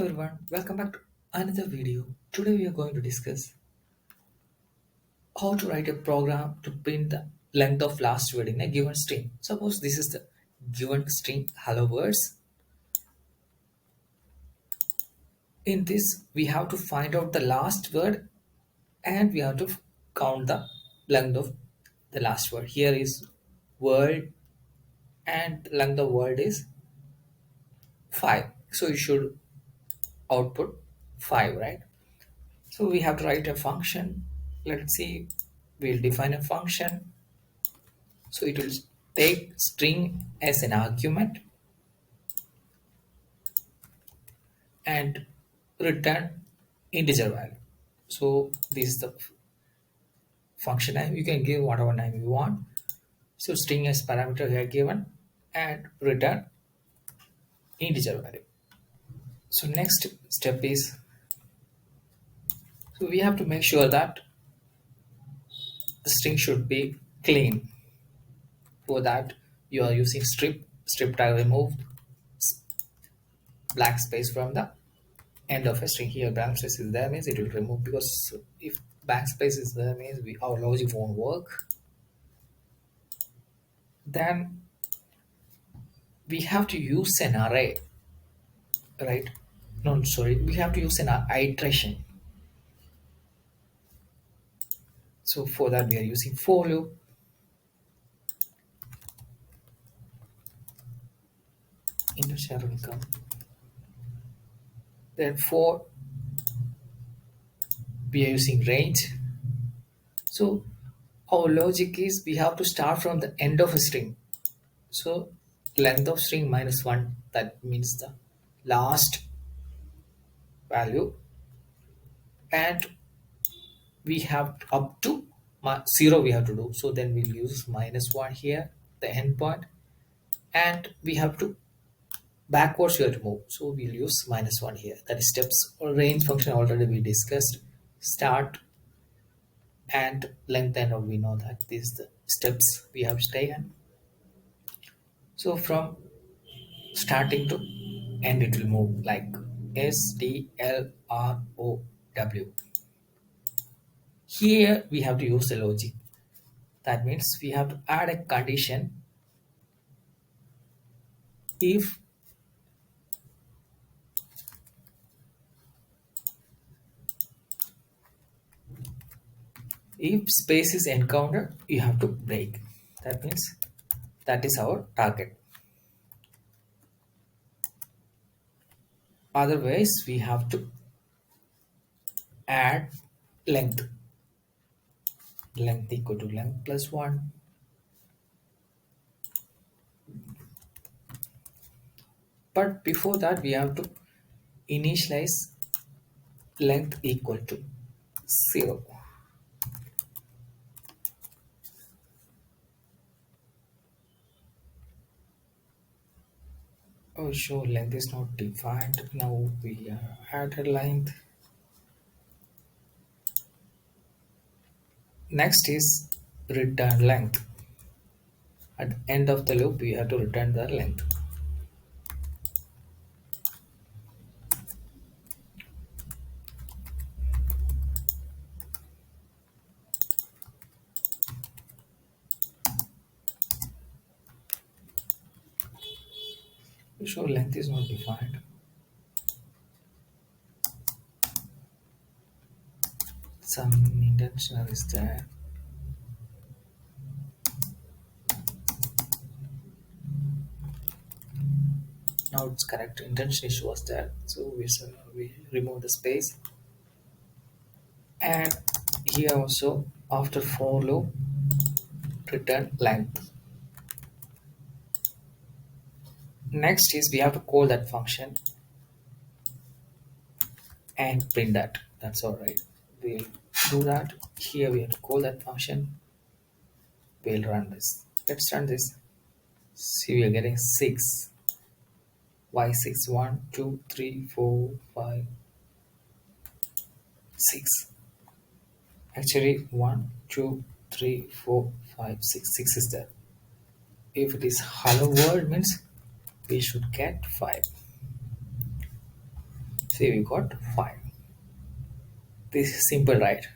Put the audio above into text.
Everyone, welcome back to another video. Today we are going to discuss how to write a program to print the length of last word in a given string. Suppose this is the given string hello words. In this, we have to find out the last word and we have to count the length of the last word. Here is word and the length of word is 5. So you should output 5, right? So we have to write a function. Let's see, we'll define a function. So it will take string as an argument and return integer value. So this is the function name. You can give whatever name you want. So string as parameter here given and return integer value. So next step is, so we have to make sure that the string should be clean. For that you are using strip tag remove black space from the end of a string. Here backspace is there means it will remove, because if backspace is there means our logic won't work. Then we have to use an array, right? No, sorry, we have to use an iteration. So for that we are using for loop. Integer will come. Then for we are using range. So our logic is we have to start from the end of a string. So length of string minus 1, that means the last value, and we have up to 0 we have to do. So then we'll use minus 1 here, the endpoint, and we have to backwards we have to move. So we'll use minus 1 here. That is steps or range function already we discussed. Start and length, and we know that this is the steps we have taken. So from starting to end it will move like STLROW. Here we have to use the logic. That means we have to add a condition. If space is encountered, you have to break. That means that is our target. Otherwise we have to add length equal to length plus 1. But before that we have to initialize length equal to 0. Oh, sure, length is not defined. Now we added length. Next is return length. At the end of the loop we have to return the length. Sure, length is not defined. Some intentional is there. Now it's correct. Intention issue was there, so we remove the space. And here also after for loop return length. Next is we have to call that function and print that. That's all right. We'll do that. Here we have to call that function. We'll run this. Let's run this. See, we are getting 6. Why 6? 1, 2, 3, 4, 5, 6. Actually 1, 2, 3, 4, 5, 6. 6 is there. If it is hello world means we should get 5. See, we got 5. This is simple, right?